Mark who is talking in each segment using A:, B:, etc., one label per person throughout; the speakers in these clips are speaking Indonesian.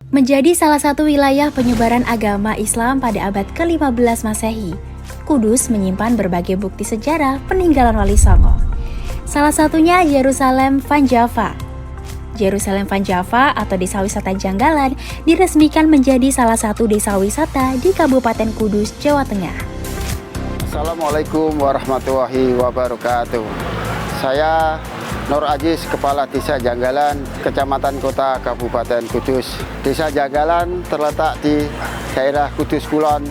A: Menjadi salah satu wilayah penyebaran agama Islam pada abad ke-15 Masehi, Kudus menyimpan berbagai bukti sejarah peninggalan Wali Songo. Salah satunya Yerusalem Van Java. Yerusalem Van Java atau Desa Wisata Janggalan diresmikan menjadi salah satu desa wisata di Kabupaten Kudus, Jawa Tengah.
B: Assalamualaikum warahmatullahi wabarakatuh. Saya Nur Aziz, Kepala Desa Janggalan, Kecamatan Kota Kabupaten Kudus. Desa Janggalan terletak di daerah Kudus Kulon,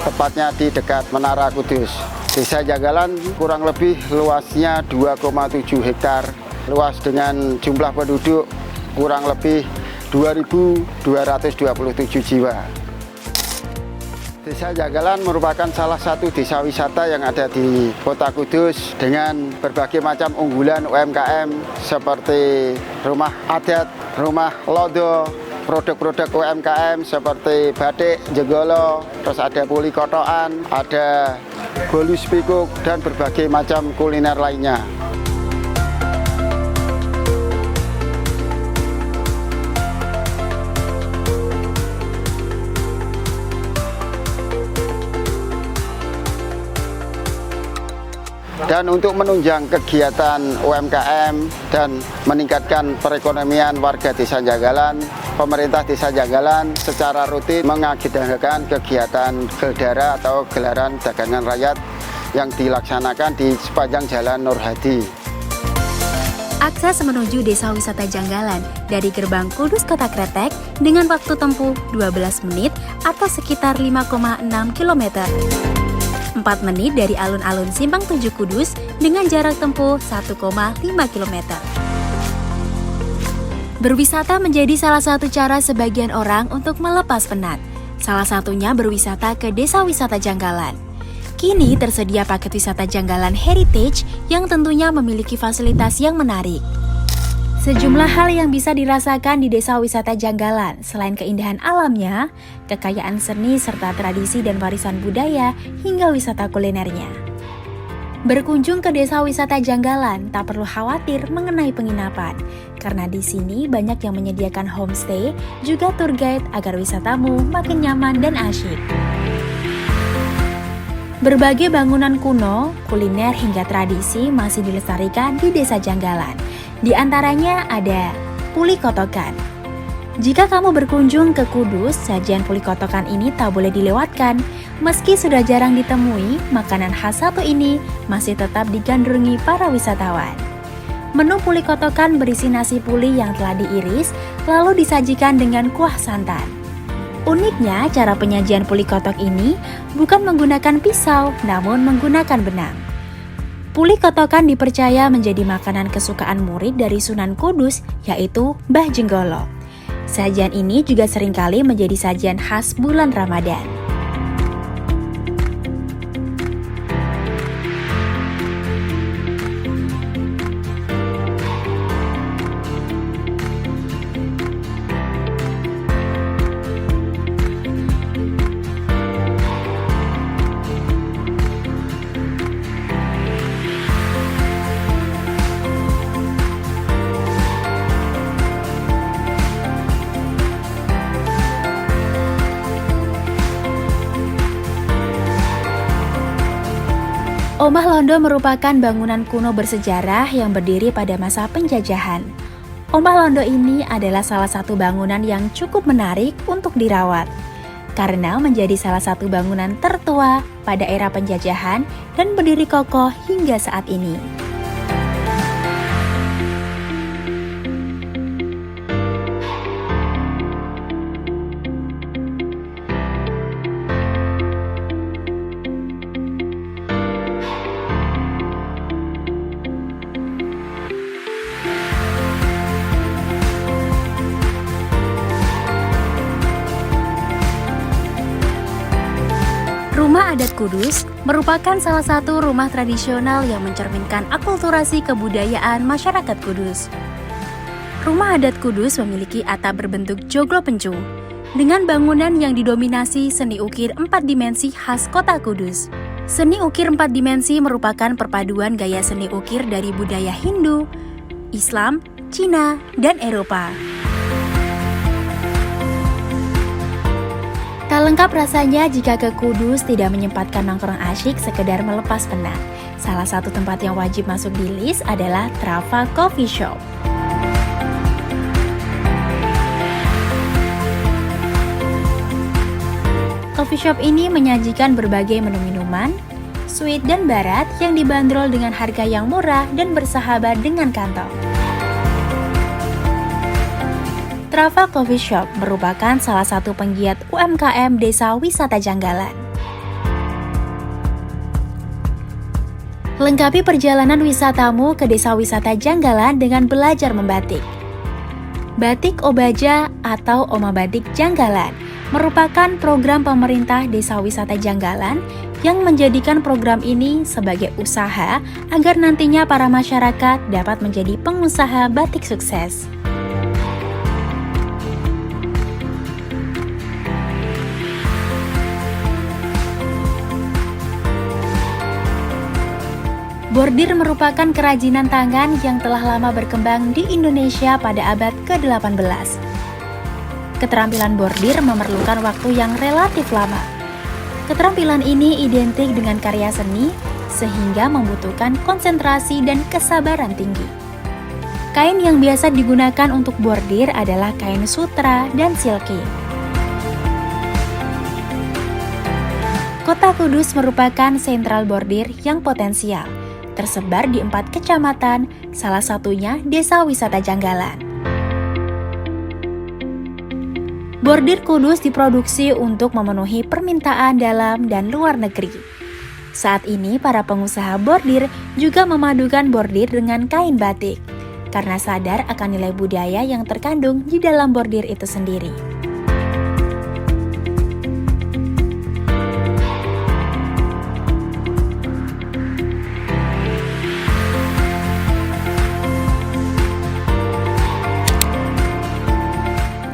B: tepatnya di dekat Menara Kudus. Desa Janggalan kurang lebih luasnya 2,7 hektar, luas dengan jumlah penduduk kurang lebih 2.227 jiwa. Desa Janggalan merupakan salah satu desa wisata yang ada di Kota Kudus dengan berbagai macam unggulan UMKM seperti rumah adat, rumah lodo, produk-produk UMKM seperti batik, jenggolo, terus ada puli kotokan, ada golus pikuk, dan berbagai macam kuliner lainnya. Dan untuk menunjang kegiatan UMKM dan meningkatkan perekonomian warga Desa Janggalan, pemerintah Desa Janggalan secara rutin mengagendakan kegiatan geldara atau gelaran dagangan rakyat yang dilaksanakan di sepanjang Jalan Nur Hadi.
A: Akses menuju Desa Wisata Janggalan dari Gerbang Kudus Kota Kretek dengan waktu tempuh 12 menit atau sekitar 5,6 km. 4 menit dari alun-alun Simpang 7 Kudus dengan jarak tempuh 1,5 km. Berwisata menjadi salah satu cara sebagian orang untuk melepas penat. Salah satunya berwisata ke Desa Wisata Janggalan. Kini tersedia paket wisata Janggalan Heritage yang tentunya memiliki fasilitas yang menarik. Sejumlah hal yang bisa dirasakan di Desa Wisata Janggalan, selain keindahan alamnya, kekayaan seni serta tradisi dan warisan budaya, hingga wisata kulinernya. Berkunjung ke Desa Wisata Janggalan tak perlu khawatir mengenai penginapan, karena di sini banyak yang menyediakan homestay, juga tour guide agar wisatamu makin nyaman dan asyik. Berbagai bangunan kuno, kuliner hingga tradisi masih dilestarikan di Desa Janggalan. Di antaranya ada Puli Kotokan. Jika kamu berkunjung ke Kudus, sajian Puli Kotokan ini tak boleh dilewatkan. Meski sudah jarang ditemui, makanan khas satu ini masih tetap digandrungi para wisatawan. Menu Puli Kotokan berisi nasi puli yang telah diiris, lalu disajikan dengan kuah santan. Uniknya, cara penyajian Puli Kotok ini bukan menggunakan pisau, namun menggunakan benang. Puli Kotokan dipercaya menjadi makanan kesukaan murid dari Sunan Kudus, yaitu Mbah Jenggolo. Sajian ini juga seringkali menjadi sajian khas bulan Ramadan. Omah Londo merupakan bangunan kuno bersejarah yang berdiri pada masa penjajahan. Omah Londo ini adalah salah satu bangunan yang cukup menarik untuk dirawat, karena menjadi salah satu bangunan tertua pada era penjajahan dan berdiri kokoh hingga saat ini. Rumah Adat Kudus merupakan salah satu rumah tradisional yang mencerminkan akulturasi kebudayaan masyarakat Kudus. Rumah Adat Kudus memiliki atap berbentuk joglo pencung, dengan bangunan yang didominasi seni ukir 4 dimensi khas kota Kudus. Seni ukir 4 dimensi merupakan perpaduan gaya seni ukir dari budaya Hindu, Islam, Cina, dan Eropa. Tak lengkap rasanya jika ke Kudus tidak menyempatkan nongkrong asyik sekedar melepas penat. Salah satu tempat yang wajib masuk di list adalah Trava Coffee Shop. Coffee shop ini menyajikan berbagai menu minuman, sweet dan barat yang dibanderol dengan harga yang murah dan bersahabat dengan kantong. Trava Coffee Shop merupakan salah satu penggiat UMKM Desa Wisata Janggalan. Lengkapi perjalanan wisatamu ke Desa Wisata Janggalan dengan belajar membatik. Batik Obaja atau Oma Batik Janggalan merupakan program pemerintah Desa Wisata Janggalan yang menjadikan program ini sebagai usaha agar nantinya para masyarakat dapat menjadi pengusaha batik sukses. Bordir merupakan kerajinan tangan yang telah lama berkembang di Indonesia pada abad ke-18. Keterampilan bordir memerlukan waktu yang relatif lama. Keterampilan ini identik dengan karya seni, sehingga membutuhkan konsentrasi dan kesabaran tinggi. Kain yang biasa digunakan untuk bordir adalah kain sutra dan silky. Kota Kudus merupakan sentral bordir yang potensial, tersebar di 4 kecamatan, salah satunya Desa Wisata Janggalan. Bordir Kudus diproduksi untuk memenuhi permintaan dalam dan luar negeri. Saat ini para pengusaha bordir juga memadukan bordir dengan kain batik, karena sadar akan nilai budaya yang terkandung di dalam bordir itu sendiri.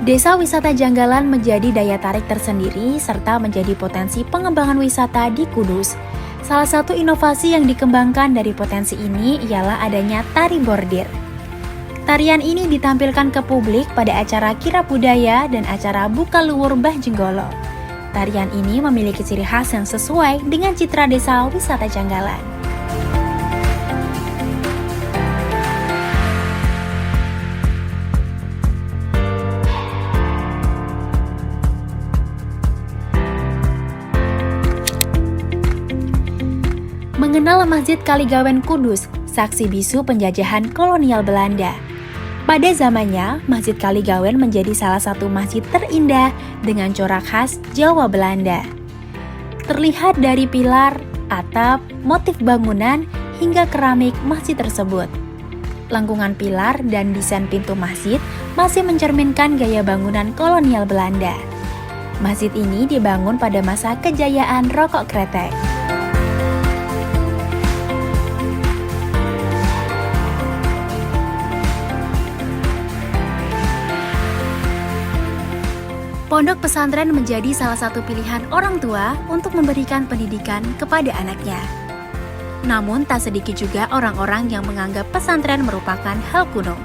A: Desa Wisata Janggalan menjadi daya tarik tersendiri serta menjadi potensi pengembangan wisata di Kudus. Salah satu inovasi yang dikembangkan dari potensi ini ialah adanya tari bordir. Tarian ini ditampilkan ke publik pada acara kirab budaya dan acara buka luwur Mbah Jenggolo. Tarian ini memiliki ciri khas yang sesuai dengan citra Desa Wisata Janggalan. Mengenal Masjid Kaligawen Kudus, saksi bisu penjajahan kolonial Belanda. Pada zamannya, Masjid Kaligawen menjadi salah satu masjid terindah dengan corak khas Jawa Belanda. Terlihat dari pilar, atap, motif bangunan, hingga keramik masjid tersebut. Lengkungan pilar dan desain pintu masjid masih mencerminkan gaya bangunan kolonial Belanda. Masjid ini dibangun pada masa kejayaan rokok kretek. Pondok pesantren menjadi salah satu pilihan orang tua untuk memberikan pendidikan kepada anaknya. Namun tak sedikit juga orang-orang yang menganggap pesantren merupakan hal kuno.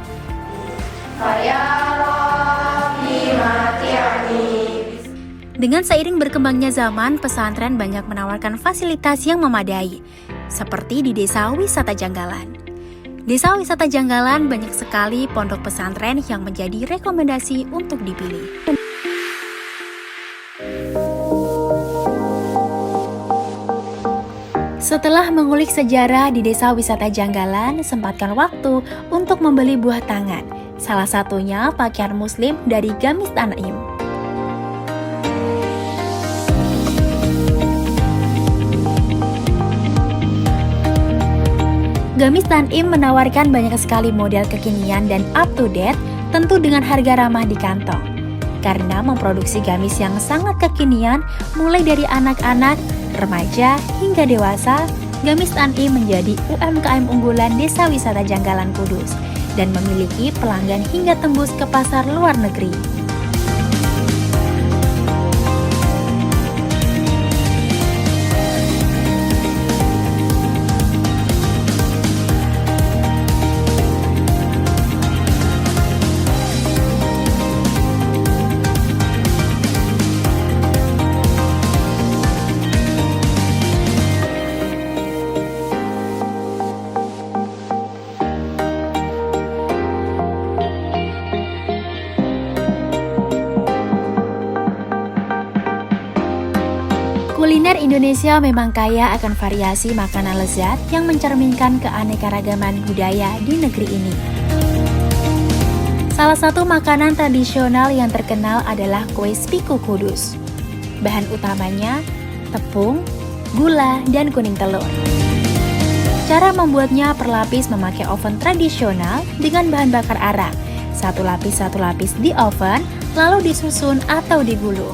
A: Dengan seiring berkembangnya zaman, pesantren banyak menawarkan fasilitas yang memadai, seperti di Desa Wisata Janggalan. Desa Wisata Janggalan banyak sekali pondok pesantren yang menjadi rekomendasi untuk dipilih. Setelah mengulik sejarah di Desa Wisata Janggalan, sempatkan waktu untuk membeli buah tangan. Salah satunya pakaian muslim dari Gamis Tanim. Gamis Tanim menawarkan banyak sekali model kekinian dan up to date, tentu dengan harga ramah di kantong. Karena memproduksi gamis yang sangat kekinian, mulai dari anak-anak, remaja, hingga dewasa, Gamis Tanim menjadi UMKM unggulan Desa Wisata Janggalan Kudus dan memiliki pelanggan hingga tembus ke pasar luar negeri. Kuliner Indonesia memang kaya akan variasi makanan lezat yang mencerminkan keanekaragaman budaya di negeri ini. Salah satu makanan tradisional yang terkenal adalah kue spiku Kudus. Bahan utamanya tepung, gula, dan kuning telur. Cara membuatnya per lapis memakai oven tradisional dengan bahan bakar arang. Satu lapis di oven, lalu disusun atau digulung.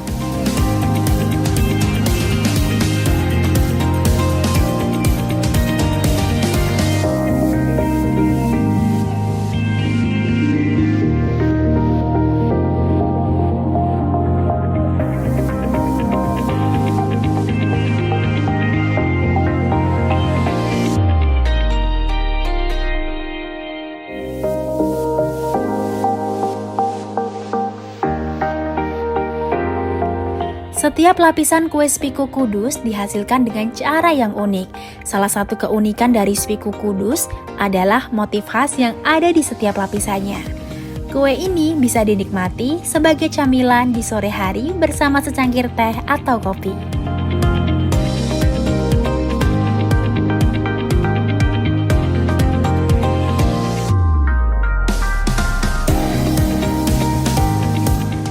A: Setiap lapisan kue spiku Kudus dihasilkan dengan cara yang unik. Salah satu keunikan dari spiku Kudus adalah motif khas yang ada di setiap lapisannya. Kue ini bisa dinikmati sebagai camilan di sore hari bersama secangkir teh atau kopi.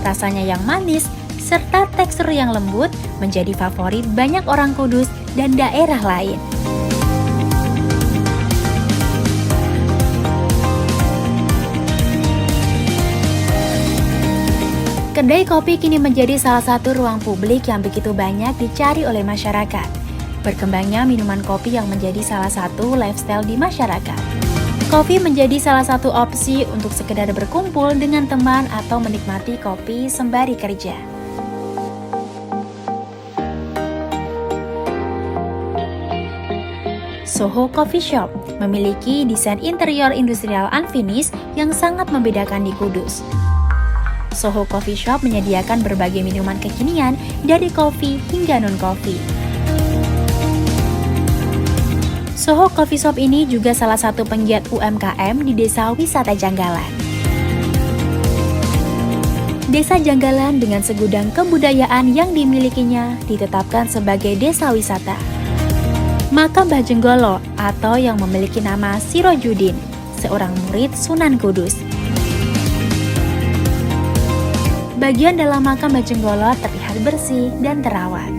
A: Rasanya yang manis serta tekstur yang lembut menjadi favorit banyak orang Kudus dan daerah lain. Kedai kopi kini menjadi salah satu ruang publik yang begitu banyak dicari oleh masyarakat. Berkembangnya minuman kopi yang menjadi salah satu lifestyle di masyarakat. Kopi menjadi salah satu opsi untuk sekedar berkumpul dengan teman atau menikmati kopi sembari kerja. Soho Coffee Shop memiliki desain interior industrial unfinished yang sangat membedakan di Kudus. Soho Coffee Shop menyediakan berbagai minuman kekinian dari kopi hingga non-kopi. Soho Coffee Shop ini juga salah satu penggiat UMKM di Desa Wisata Janggalan. Desa Janggalan dengan segudang kebudayaan yang dimilikinya ditetapkan sebagai desa wisata. Makam Mbah Jenggolo atau yang memiliki nama Sirojudin, seorang murid Sunan Kudus. Bagian dalam makam Mbah Jenggolo terlihat bersih dan terawat.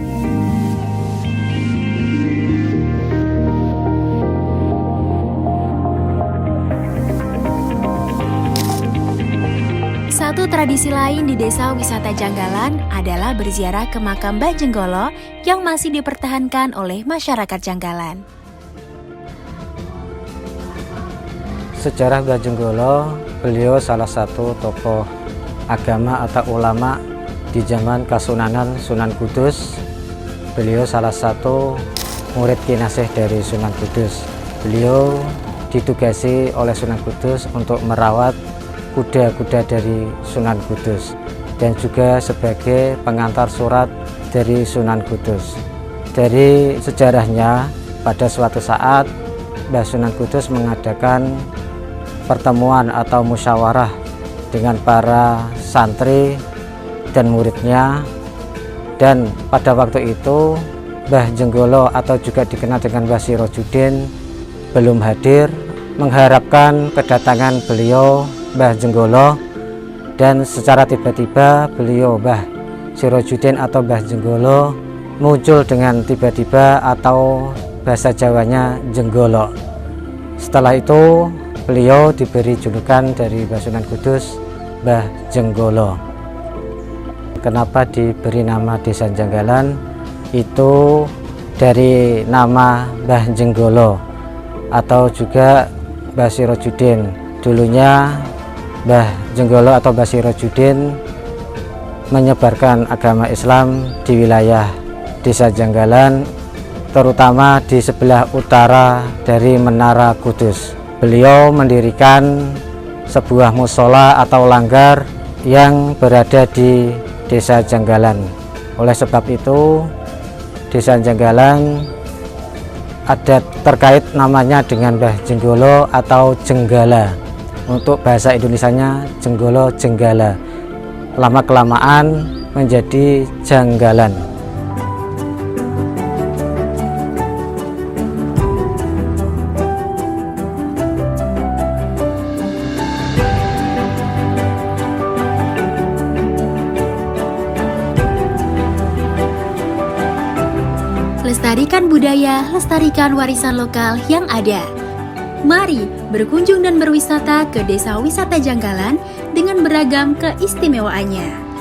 A: Satu tradisi lain di Desa Wisata Janggalan adalah berziarah ke makam Mbah Jenggolo yang masih dipertahankan oleh masyarakat Janggalan.
C: Sejarah Mbah Jenggolo, beliau salah satu tokoh agama atau ulama di zaman Kasunanan Sunan Kudus. Beliau salah satu murid kinasih dari Sunan Kudus. Beliau ditugasi oleh Sunan Kudus untuk merawat kuda-kuda dari Sunan Kudus dan juga sebagai pengantar surat dari Sunan Kudus. Dari sejarahnya, pada suatu saat Mbah Sunan Kudus mengadakan pertemuan atau musyawarah dengan para santri dan muridnya, dan pada waktu itu Mbah Jenggolo atau juga dikenal dengan Mbah Sirojudin belum hadir, mengharapkan kedatangan beliau Mbah Jenggolo, dan secara tiba-tiba beliau Mbah Sirojudin atau Mbah Jenggolo muncul dengan tiba-tiba atau bahasa Jawanya Jenggolo. Setelah itu beliau diberi julukan dari Mbah Sunan Kudus, Mbah Jenggolo. Kenapa diberi nama Desa Janggalan? Itu dari nama Mbah Jenggolo atau juga Mbah Sirojudin. Dulunya Mbah Jenggolo atau Mbah Sirojudin menyebarkan agama Islam di wilayah Desa Janggalan, terutama di sebelah utara dari Menara Kudus. Beliau mendirikan sebuah musola atau langgar yang berada di Desa Janggalan. Oleh sebab itu, Desa Janggalan ada terkait namanya dengan Mbah Jenggolo atau Jenggala. Untuk bahasa Indonesianya Jenggolo Jenggala. Lama-kelamaan menjadi Janggalan.
A: Lestarikan budaya, lestarikan warisan lokal yang ada. Mari berkunjung dan berwisata ke Desa Wisata Janggalan dengan beragam keistimewaannya.